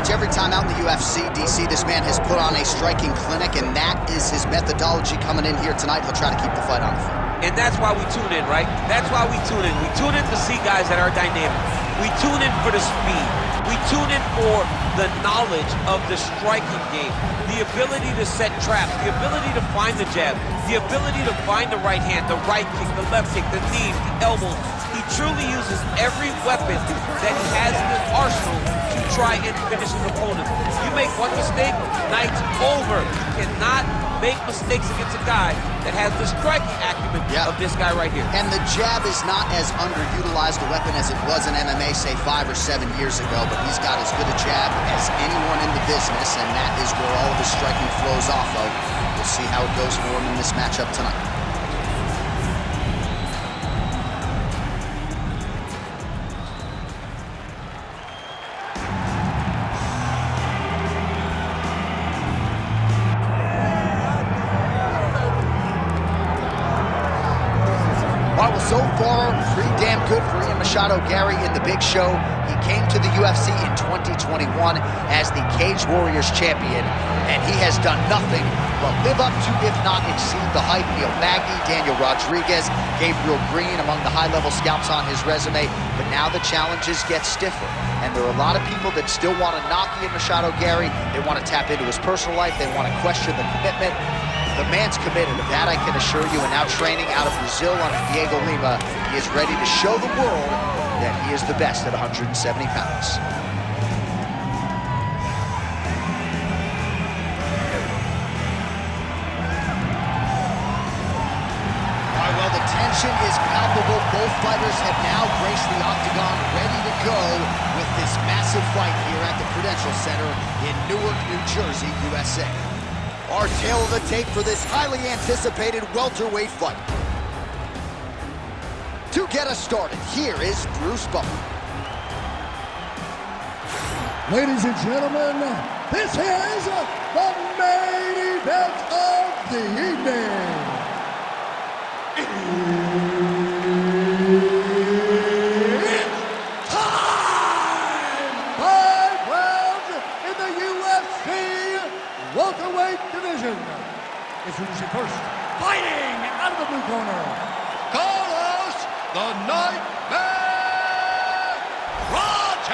much every time out in the UFC, DC, this man has put on a striking clinic, and that is his methodology coming in here tonight. He'll try to keep the fight on the field. And that's why we tune in, right? That's why we tune in. We tune in to see guys that are dynamic. We tune in for the speed. We tune in for the knowledge of the striking game, the ability to set traps, the ability to find the jab, the ability to find the right hand, the right kick, the left kick, the knees, the elbows. He truly uses every weapon that he has in his arsenal to try and finish his opponent. You make one mistake, night's over. You cannot make mistakes against a guy that has the striking acumen of this guy right here. And the jab is not as underutilized a weapon as it was in MMA, say 5 or 7 years ago, but he's got as good a jab as anyone in the business, and that is where all of his striking flows off of. We'll see how it goes for him in this matchup tonight. So far, pretty damn good for Machado Garry in the big show. He came to the UFC in 2021 as the Cage Warriors champion, and he has done nothing but live up to, if not exceed, the hype. Neil Magny, Daniel Rodriguez, Gabriel Green among the high-level scouts on his resume, but now the challenges get stiffer. And there are a lot of people that still want to knock Machado Garry. They want to tap into his personal life. They want to question the commitment. The man's committed, of that I can assure you, and now training out of Brazil under Diego Lima, he is ready to show the world that he is the best at 170 pounds. All right, well, the tension is palpable. Both fighters have now graced the octagon, ready to go with this massive fight here at the Prudential Center in Newark, New Jersey, USA. Our tale of the tape for this highly anticipated welterweight fight. To get us started, here is Bruce Buffer. Ladies and gentlemen, this is the main event of the evening. It's time! 5 rounds in the UFC welterweight division. Introducing first, fighting out of the blue corner, Carlos the Nightmare Prates.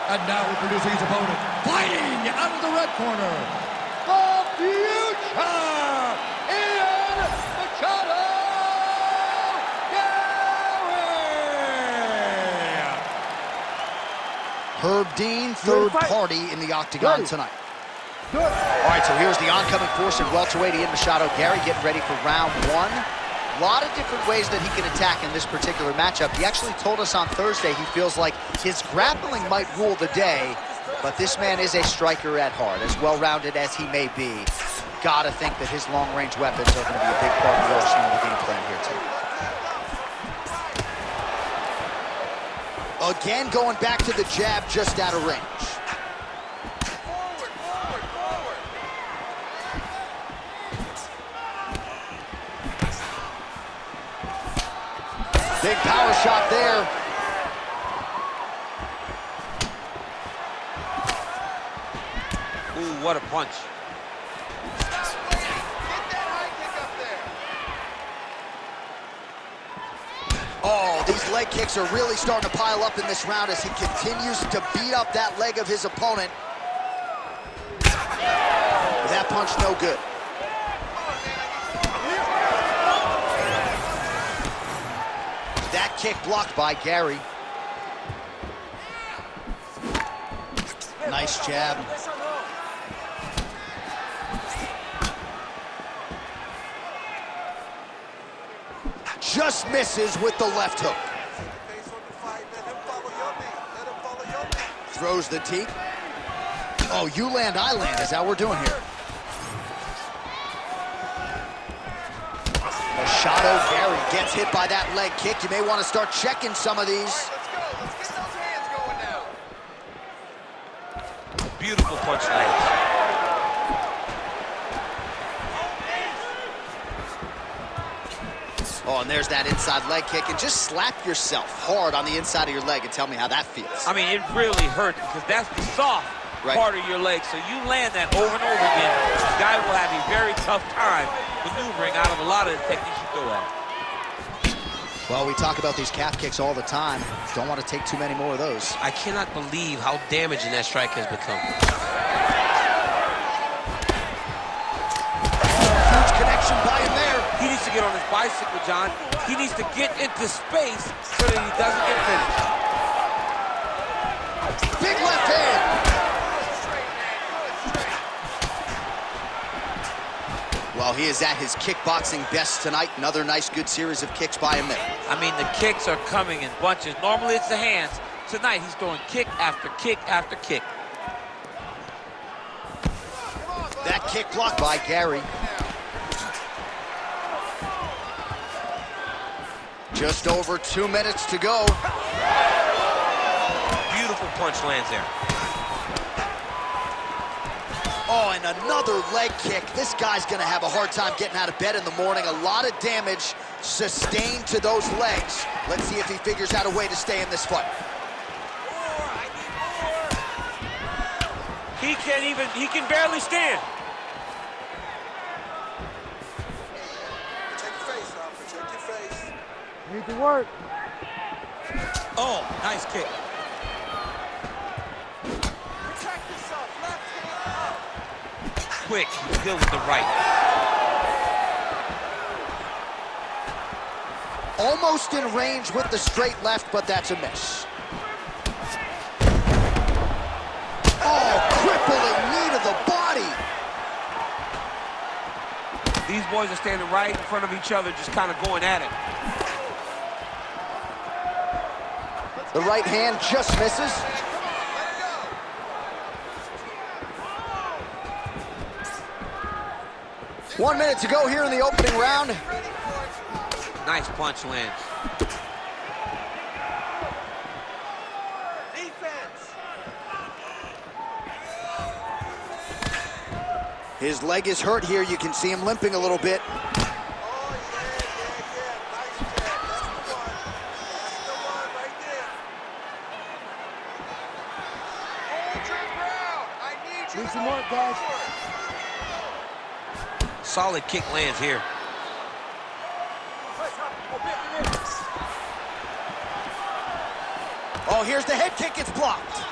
And now introducing his opponent, fighting out of the red corner, the future, Machado Garry. Herb Dean, third party in the octagon tonight. All right, so here's the oncoming force in welterweight, Machado Garry, getting ready for round 1. A lot of different ways that he can attack in this particular matchup. He actually told us on Thursday he feels like his grappling might rule the day, but this man is a striker at heart. As well-rounded as he may be, gotta think that his long-range weapons are gonna be a big part of the arsenal of the game plan here too. Again, going back to the jab just out of range. Big power shot there. Ooh, what a punch. Oh, these leg kicks are really starting to pile up in this round as he continues to beat up that leg of his opponent. That punch no good. That kick blocked by Garry. Nice jab. Just misses with the left hook. Throws the teep. Oh, you land, I land is how we're doing here. Machado Garry gets hit by that leg kick. You may want to start checking some of these. Let's go. Let's get those hands going now. Beautiful punch lands. Oh, and there's that inside leg kick. And just slap yourself hard on the inside of your leg and tell me how that feels. I mean, it really hurts because that's the soft part of your leg. So you land that over and over again, the guy will have a very tough time maneuvering out of a lot of the techniques you throw at him. Well, we talk about these calf kicks all the time. Don't want to take too many more of those. I cannot believe how damaging that strike has become. Huge connection by him there. He needs to get on his bicycle, John. He needs to get into space so that he doesn't get finished. Big left hand. Well, he is at his kickboxing best tonight. Another nice, good series of kicks by him there. I mean, the kicks are coming in bunches. Normally, it's the hands. Tonight, he's throwing kick after kick after kick. That kick blocked by Garry. Just over 2 minutes to go. Beautiful punch lands there. Oh, and another leg kick. This guy's gonna have a hard time getting out of bed in the morning. A lot of damage sustained to those legs. Let's see if he figures out a way to stay in this fight. He can barely stand. Protect your face, son. Protect your face. Need to work. Oh, nice kick. Protect yourself. Left hand up. Quick, good with the right. Almost in range with the straight left, but that's a miss. Oh, crippling knee to the body. These boys are standing right in front of each other, just kind of going at it. The right hand just misses. 1 minute to go here in the opening round. Nice punch lands. Defense. His leg is hurt here. You can see him limping a little bit. Oh, yeah. Nice jab. That's the one right there. Hold your ground. I need you Do to some go work, guys. forward. Solid kick lands here. Oh, here's the head kick. It's blocked.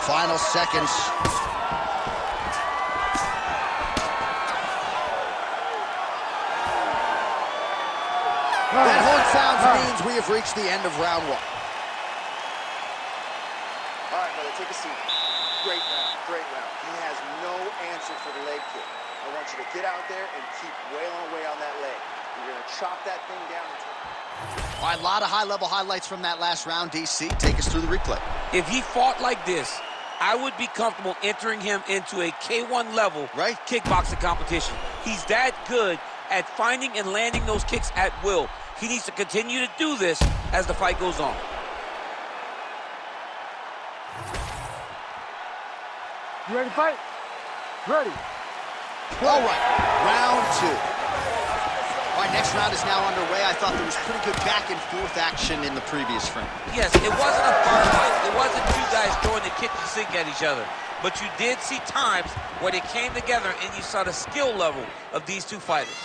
Final seconds. That horn sounds means we have reached the end of round one. All right, brother, take a seat. Great round, great round. He has no answer for the leg kick. I want you to get out there and keep wailing away on that leg. You're going to chop that thing down until... All right, a lot of high-level highlights from that last round, DC. Take us through the replay. If he fought like this, I would be comfortable entering him into a K1 level kickboxing competition. He's that good at finding and landing those kicks at will. He needs to continue to do this as the fight goes on. You ready to fight? Ready. All right, round two. All right, next round is now underway. I thought there was pretty good back and forth action in the previous frame. Yes, it wasn't a fun fight. It wasn't two guys throwing the kitchen sink at each other. But you did see times where they came together and you saw the skill level of these two fighters.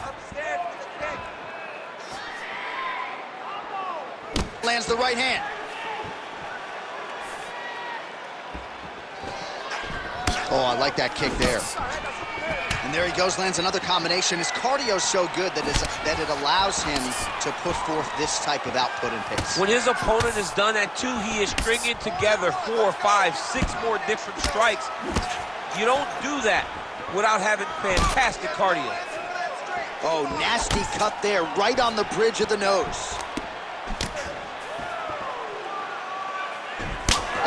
Upstairs with the kick. Lands the right hand. Oh, I like that kick there. And there he goes, lands another combination. His cardio's so good that it allows him to put forth this type of output and pace. When his opponent is done at two, he is stringing together 4, 5, 6 more different strikes. You don't do that without having fantastic cardio. Oh, nasty cut there, right on the bridge of the nose.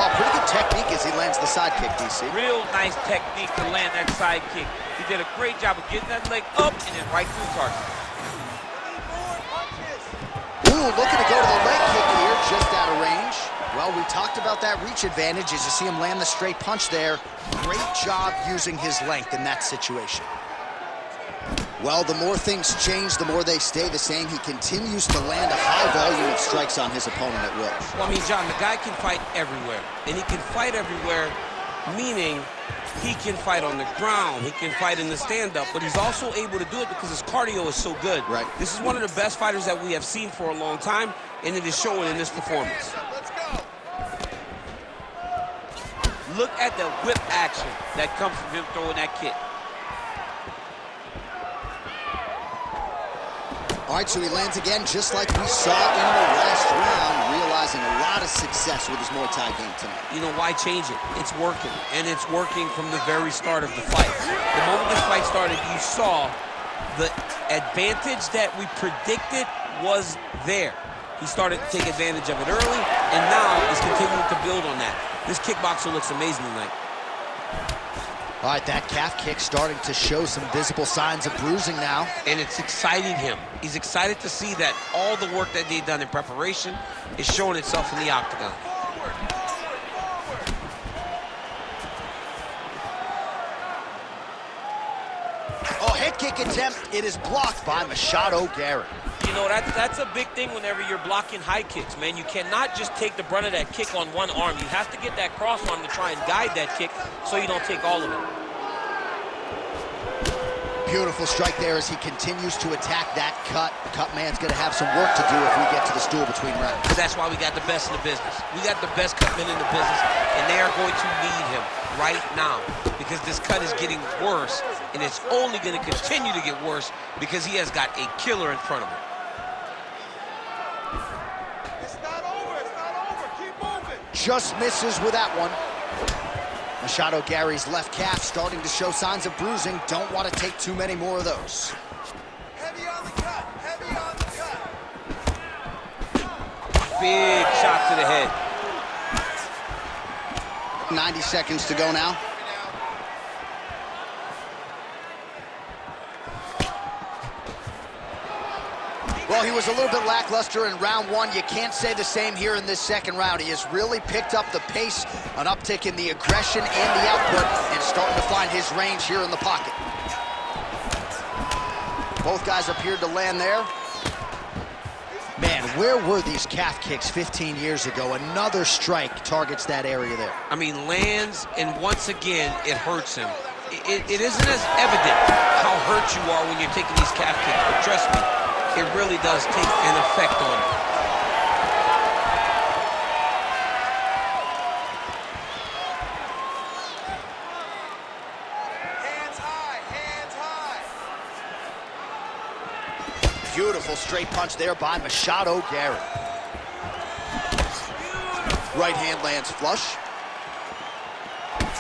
Oh, pretty good technique as he lands the side kick, DC. Real nice technique to land that side kick. He did a great job of getting that leg up and then right through the target. Ooh, looking to go to the leg kick here, just out of range. Well, we talked about that reach advantage as you see him land the straight punch there. Great job using his length in that situation. Well, the more things change, the more they stay the same. He continues to land a high volume of strikes on his opponent at will. Well, I mean, John, the guy can fight everywhere. And he can fight everywhere, meaning he can fight on the ground, he can fight in the stand-up, but he's also able to do it because his cardio is so good. Right. This is one of the best fighters that we have seen for a long time, and it is showing in this performance. Let's go. Look at the whip action that comes from him throwing that kick. All right, so he lands again just like we saw in the last round, realizing a lot of success with his Muay Thai game tonight. You know, why change it? It's working, and it's working from the very start of the fight. The moment this fight started, you saw the advantage that we predicted was there. He started to take advantage of it early, and now he's continuing to build on that. This kickboxer looks amazing tonight. All right, that calf kick starting to show some visible signs of bruising now. And it's exciting him. He's excited to see that all the work that they've done in preparation is showing itself in the octagon. Oh, head kick attempt. It is blocked by Machado Garry. You know, that's a big thing whenever you're blocking high kicks, man. You cannot just take the brunt of that kick on one arm. You have to get that cross arm to try and guide that kick so you don't take all of it. Beautiful strike there as he continues to attack that cut. The cut man's going to have some work to do if we get to the stool between rounds. That's why we got the best in the business. We got the best cut men in the business, and they are going to need him right now because this cut is getting worse, and it's only going to continue to get worse because he has got a killer in front of him. It's not over. It's not over. Keep moving. Just misses with that one. Machado Garry's left calf starting to show signs of bruising. Don't want to take too many more of those. Heavy on the cut. Heavy on the cut. Big shot to the head. 90 seconds to go now. Well, he was a little bit lackluster in round one. You can't say the same here in this second round. He has really picked up the pace, an uptick in the aggression and the output, and starting to find his range here in the pocket. Both guys appeared to land there. Man, where were these calf kicks 15 years ago? Another strike targets that area there. I mean, lands, and once again, it hurts him. It isn't as evident how hurt you are when you're taking these calf kicks, but trust me, it really does take an effect on it. Hands high. Hands high. Beautiful straight punch there by Machado Garry. Right hand lands flush.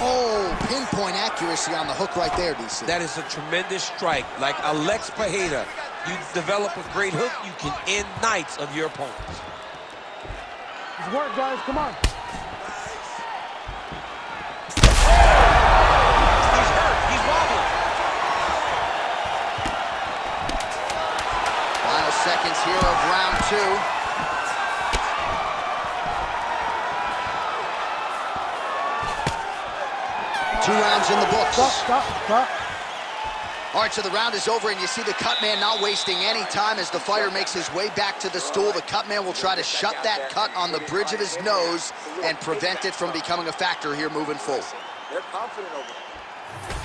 Oh, pinpoint accuracy on the hook right there, DC. That is a tremendous strike. Like Alex Pajeda, you develop a great hook, you can end nights of your opponents. It's work, guys. Come on. He's hurt. He's wobbling. Final seconds here of round two. Two rounds in the books. Stop. All right, so the round is over, and you see the cut man not wasting any time as the fighter makes his way back to the stool. The cut man will try to shut that cut on the bridge of his nose and prevent it from becoming a factor here moving forward. They're confident over there.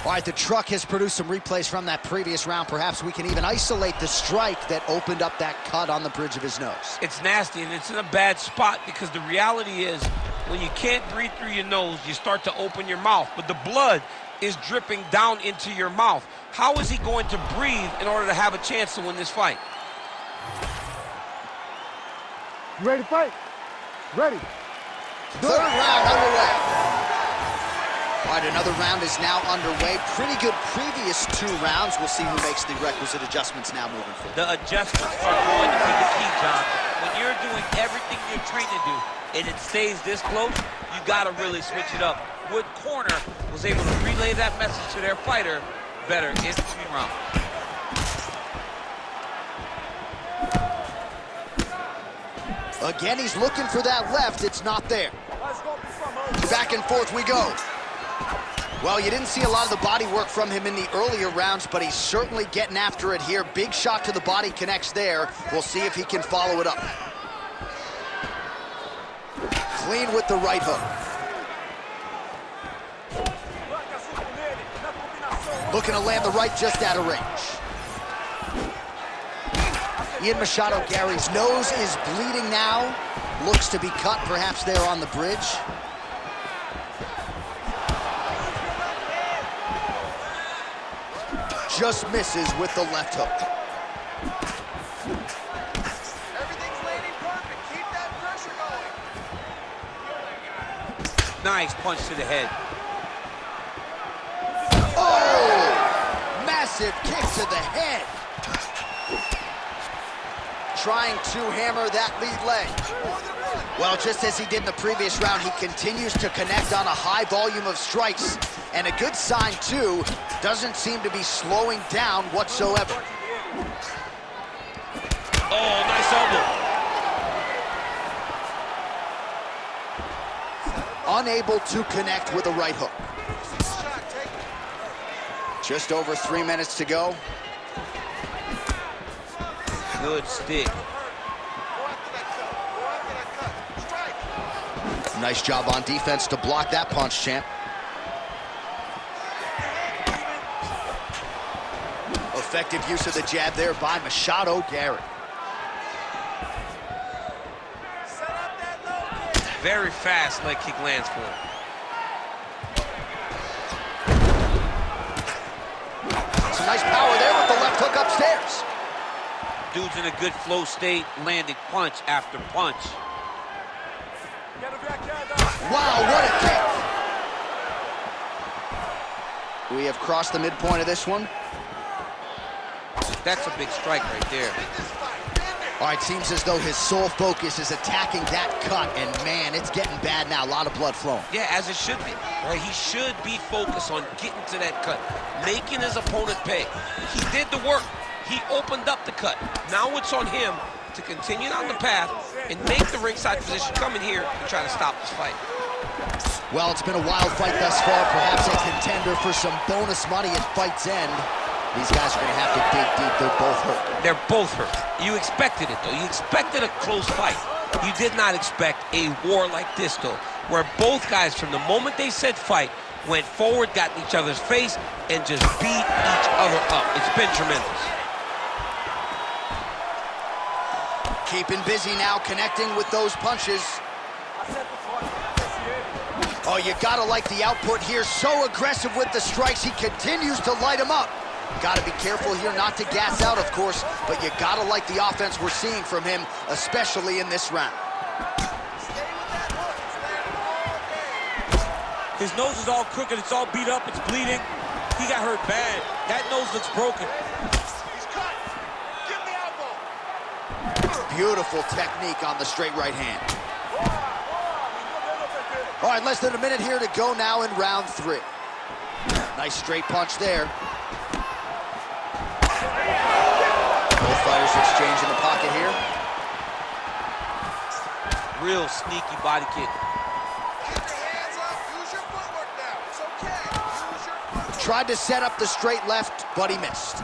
All right, the truck has produced some replays from that previous round. Perhaps we can even isolate the strike that opened up that cut on the bridge of his nose. It's nasty, and it's in a bad spot because the reality is when you can't breathe through your nose, you start to open your mouth, but the blood is dripping down into your mouth. How is he going to breathe in order to have a chance to win this fight? You ready to fight? Ready. Third round underway. All right, another round is now underway. Pretty good previous two rounds. We'll see who makes the requisite adjustments now moving forward. The adjustments are going to be the key, John. When you're doing everything you're trained to do and it stays this close, you got to really switch it up. Wood Corner was able to relay that message to their fighter better in between rounds. Again, he's looking for that left. It's not there. Back and forth we go. Well, you didn't see a lot of the body work from him in the earlier rounds, but he's certainly getting after it here. Big shot to the body connects there. We'll see if he can follow it up. Clean with the right hook. Looking to land the right just out of range. Machado Garry's nose is bleeding now. Looks to be cut, perhaps there on the bridge. Just misses with the left hook. Everything's landing perfect. Keep that pressure going. Nice punch to the head. Oh! Massive kick to the head. Trying to hammer that lead leg. Well, just as he did in the previous round, he continues to connect on a high volume of strikes. And a good sign, too, doesn't seem to be slowing down whatsoever. Oh, nice elbow. Unable to connect with a right hook. Just over 3 minutes to go. Good stick. Nice job on defense to block that punch, champ. Effective use of the jab there by Machado Garry. Very fast leg kick lands for him. Some nice power there with the left hook upstairs. Dude's in a good flow state, landing punch after punch. Wow, what a kick. We have crossed the midpoint of this one. That's a big strike right there. All right, seems as though his sole focus is attacking that cut, and man, it's getting bad now. A lot of blood flowing. Yeah, as it should be. Right? He should be focused on getting to that cut, making his opponent pay. He did the work. He opened up the cut. Now it's on him to continue down the path and make the ringside position, come in here and try to stop this fight. Well, it's been a wild fight thus far. Perhaps a contender for some bonus money at fight's end. These guys are going to have to dig deep. They're both hurt. They're both hurt. You expected it, though. You expected a close fight. You did not expect a war like this, though, where both guys, from the moment they said fight, went forward, got in each other's face, and just beat each other up. It's been tremendous. Keeping busy now, connecting with those punches. Oh, you gotta like the output here. So aggressive with the strikes. He continues to light him up. Gotta be careful here not to gas out, of course, but you gotta like the offense we're seeing from him, especially in this round. His nose is all crooked, it's all beat up, it's bleeding. He got hurt bad. That nose looks broken. He's cut. Give the elbow. Beautiful technique on the straight right hand. All right, less than a minute here to go now in round 3. Nice straight punch there. Both fighters exchange in the pocket here. Real sneaky body kick. Keep your hands up. Use your footwork now. It's okay. Use your footwork. Tried to set up the straight left, but he missed.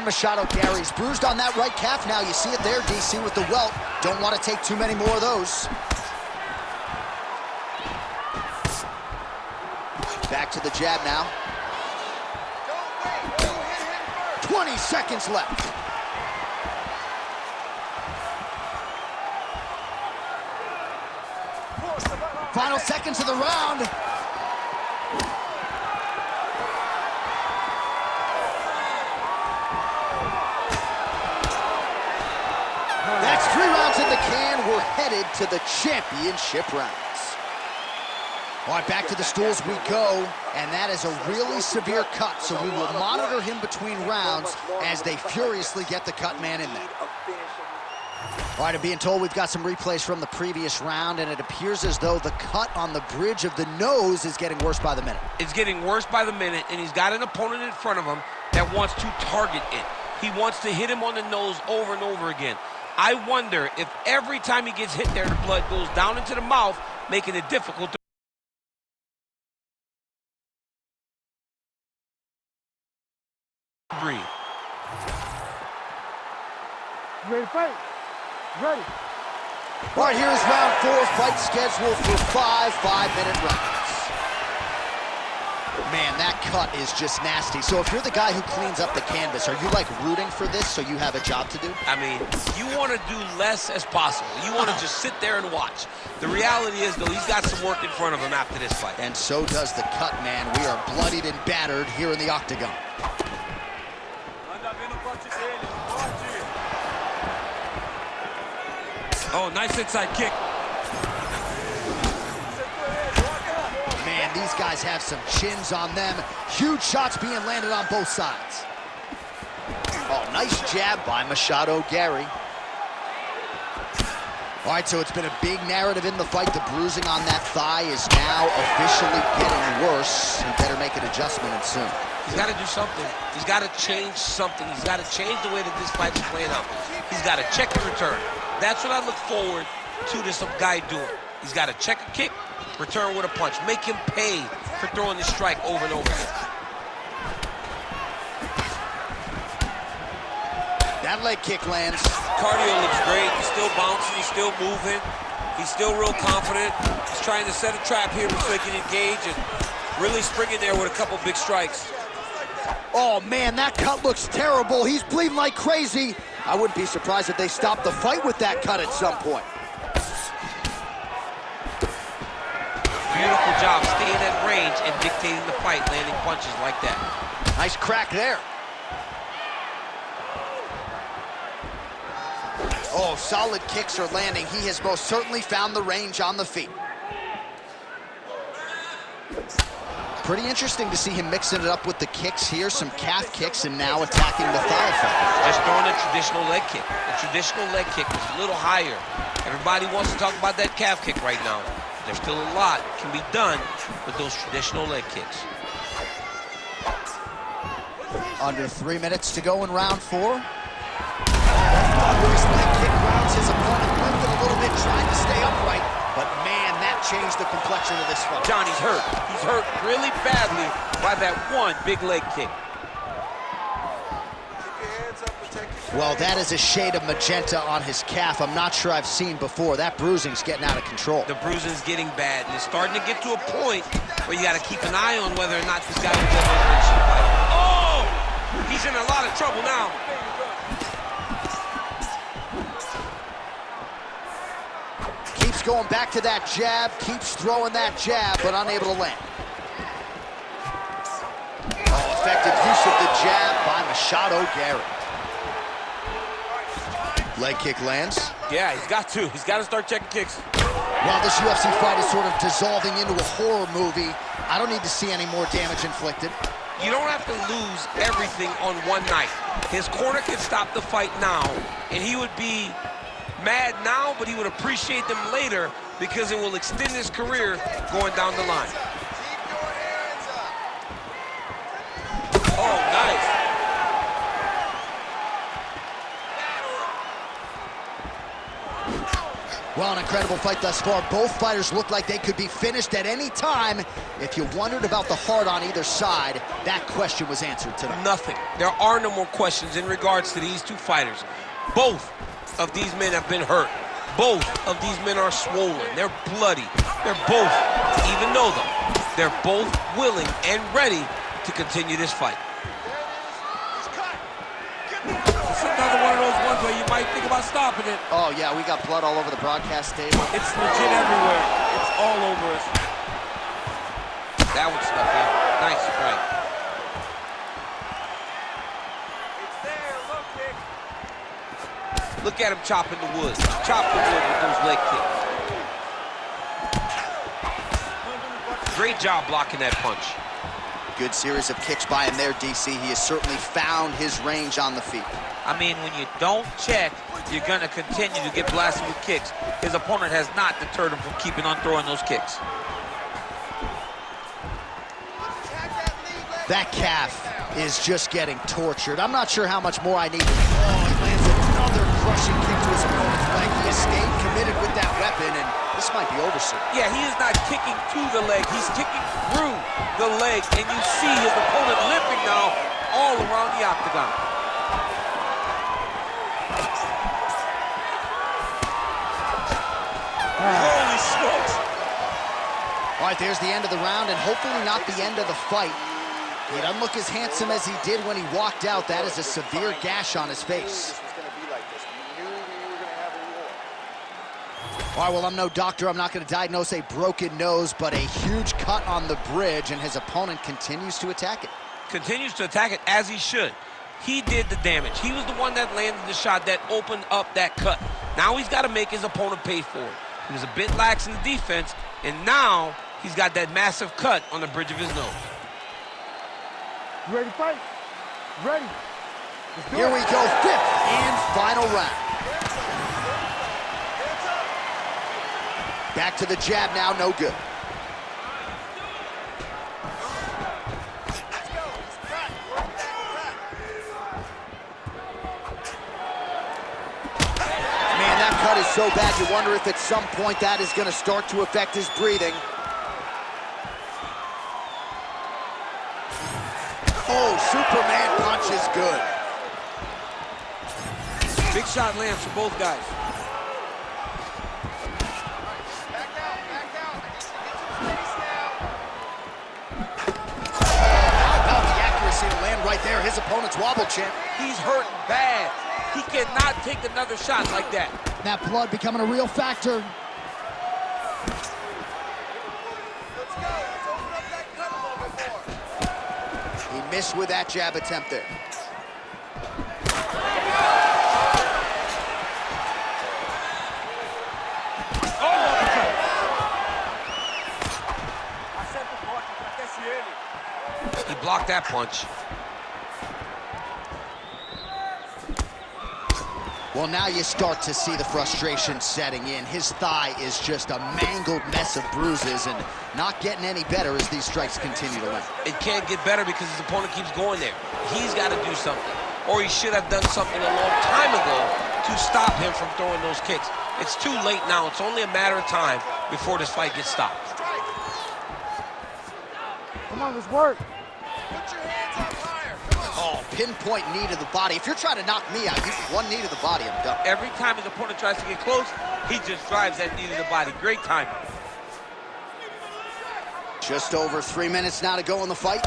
Machado Garry's bruised on that right calf now. You see it there, DC, with the welt. Don't want to take too many more of those. Back to the jab now. Don't wait. You hit him first. 20 seconds left. Final seconds of the round. That's 3 rounds in the can. We're headed to the championship rounds. All right, back to the stools we go, and that is a really severe cut, so we will monitor him between rounds as they furiously get the cut man in there. All right, I'm being told we've got some replays from the previous round, and it appears as though the cut on the bridge of the nose is getting worse by the minute. It's getting worse by the minute, and he's got an opponent in front of him that wants to target it. He wants to hit him on the nose over and over again. I wonder if every time he gets hit there, the blood goes down into the mouth, making it difficult to breathe. You ready to fight? Ready. All right, here's round 4, fight scheduled for 5 5-minute rounds. Man, that cut is just nasty. So if you're the guy who cleans up the canvas, are you like rooting for this so you have a job to do? I mean, you want to do less as possible. You want to just sit there and watch. The reality is, though, he's got some work in front of him after this fight. And so does the cut, man. We are bloodied and battered here in the octagon. Oh, nice inside kick. Man, these guys have some chins on them. Huge shots being landed on both sides. Oh, nice jab by Machado Garry. All right, so it's been a big narrative in the fight. The bruising on that thigh is now officially getting worse. He better make an adjustment and soon. He's got to do something. He's got to change something. He's got to change the way that this fight's playing out. He's got to check and return. That's what I look forward to this guy doing. He's got to check a kick, return with a punch. Make him pay for throwing this strike over and over again. That leg kick lands. Cardio looks great. He's still bouncing. He's still moving. He's still real confident. He's trying to set a trap here so he can engage and really spring in there with a couple big strikes. Oh, man, that cut looks terrible. He's bleeding like crazy. I wouldn't be surprised if they stopped the fight with that cut at some point. Beautiful job staying at range and dictating the fight, landing punches like that. Nice crack there. Oh, solid kicks are landing. He has most certainly found the range on the feet. Pretty interesting to see him mixing it up with the kicks here, some calf kicks, and now attacking the thigh effect. Just throwing a traditional leg kick. The traditional leg kick was a little higher. Everybody wants to talk about that calf kick right now. There's still a lot can be done with those traditional leg kicks. Under 3 minutes to go in round 4. His leg kick grounds his opponent, lifted a little bit, trying to stay upright. But man, that changed the complexion of this fight. Johnny's hurt. He's hurt really badly by that one big leg kick. Well, that is a shade of magenta on his calf I'm not sure I've seen before. That bruising's getting out of control. The bruising's getting bad, and it's starting to get to a point where you got to keep an eye on whether or not this guy will get over and fight. Oh! He's in a lot of trouble now. Keeps going back to that jab, keeps throwing that jab, but unable to land. Oh, effective use of the jab by Machado Garry. Leg kick lands. Yeah, he's got to. He's got to start checking kicks. While this UFC fight is sort of dissolving into a horror movie, I don't need to see any more damage inflicted. You don't have to lose everything on one night. His corner can stop the fight now, and he would be mad now, but he would appreciate them later because it will extend his career going down the line. Oh, nice. Well, an incredible fight thus far. Both fighters look like they could be finished at any time. If you wondered about the heart on either side, that question was answered tonight. Nothing. There are no more questions in regards to these two fighters. Both of these men have been hurt. Both of these men are swollen. They're bloody. They're both, even know them, they're both willing and ready to continue this fight. It's another one of those ones where you might think about stopping it. Oh, yeah, we got blood all over the broadcast table. It's legit everywhere. It's all over us. That one's stuck in. Nice strike. Look at him chopping the wood. Chop the wood with those leg kicks. Great job blocking that punch. Good series of kicks by him there, DC. He has certainly found his range on the feet. I mean, when you don't check you're going to continue to get blasted with kicks. His opponent has not deterred him from keeping on throwing those kicks. That calf is just getting tortured. I'm not sure how much more I need. Oh, he lands another crushing kick to his opponent's leg. He has stayed committed with that weapon, and this might be over soon. Yeah, he is not kicking to the leg. He's kicking through the leg, and you see his opponent limping now all around the octagon. Holy smokes. All right, there's the end of the round, and hopefully not the end of the fight. He doesn't look as handsome as he did when he walked out. That is a severe gash on his face. This was going to be like this. We knew we were going to have a war. All right, well, I'm no doctor. I'm not going to diagnose a broken nose, but a huge cut on the bridge, and his opponent continues to attack it. Continues to attack it as he should. He did the damage. He was the one that landed the shot that opened up that cut. Now he's got to make his opponent pay for it. He was a bit lax in the defense, and now he's got that massive cut on the bridge of his nose. You ready to fight? Ready. Here we go, fifth and final round. Back to the jab now, no good. Man, that cut is so bad, you wonder if at some point that is going to start to affect his breathing. Oh, Superman punch is good. Big shot lands for both guys. Back out, back out. I need to get some space now. How about the accuracy to land right there? His opponent's wobble champ. He's hurting bad. He cannot take another shot like that. That blood becoming a real factor. Let's go. Let's open up that cut a little bit more. He missed with that jab attempt there. He blocked that punch. Well, now you start to see the frustration setting in. His thigh is just a mangled mess of bruises and not getting any better as these strikes continue to land. It can't get better because his opponent keeps going there. He's got to do something. Or he should have done something a long time ago to stop him from throwing those kicks. It's too late now. It's only a matter of time before this fight gets stopped. Come on, let's work. Put your hands up higher. Come on. Oh, pinpoint knee to the body. If you're trying to knock me out, you one knee to the body, I'm done. Every time his opponent tries to get close, he just drives that knee to the body. Great timing. Just over 3 minutes now to go in the fight.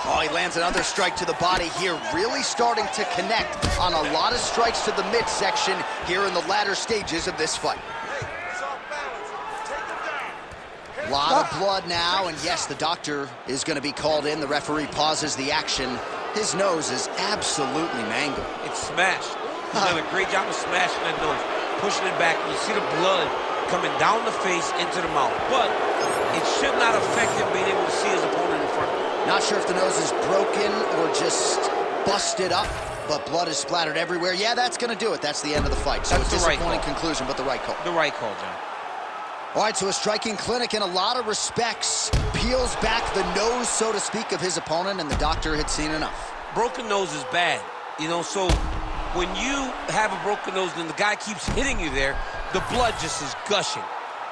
Oh, he lands another strike to the body here, really starting to connect on a lot of strikes to the midsection here in the latter stages of this fight. Hey, it's off balance. Take him down. A lot of blood now, and yes, the doctor is going to be called in. The referee pauses the action. His nose is absolutely mangled. It's smashed. He's done a great job of smashing that nose, pushing it back. You see the blood coming down the face into the mouth. But it should not affect him being able to see his opponent in front of him. Not sure if the nose is broken or just busted up, but blood is splattered everywhere. Yeah, that's going to do it. That's the end of the fight. So That's a the right disappointing call. conclusion, but the right call. The right call, John. All right, so a striking clinic in a lot of respects. Peels back the nose, so to speak, of his opponent, and the doctor had seen enough. Broken nose is bad, you know, so when you have a broken nose and the guy keeps hitting you there, the blood just is gushing.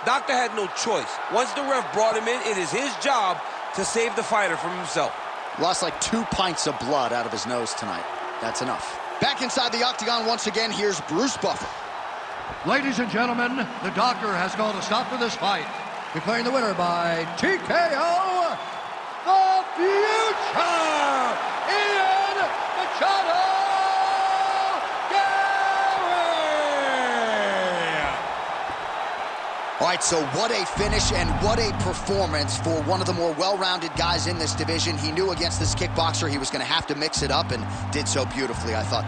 Doctor had no choice. Once the ref brought him in, it is his job to save the fighter from himself. Lost like 2 pints of blood out of his nose tonight. That's enough. Back inside the octagon once again, here's Bruce Buffer. Ladies and gentlemen, the doctor has called a stop to this fight, declaring the winner by TKO, the future, Machado Garry! All right, so what a finish and what a performance for one of the more well-rounded guys in this division. He knew against this kickboxer he was going to have to mix it up and did so beautifully, I thought.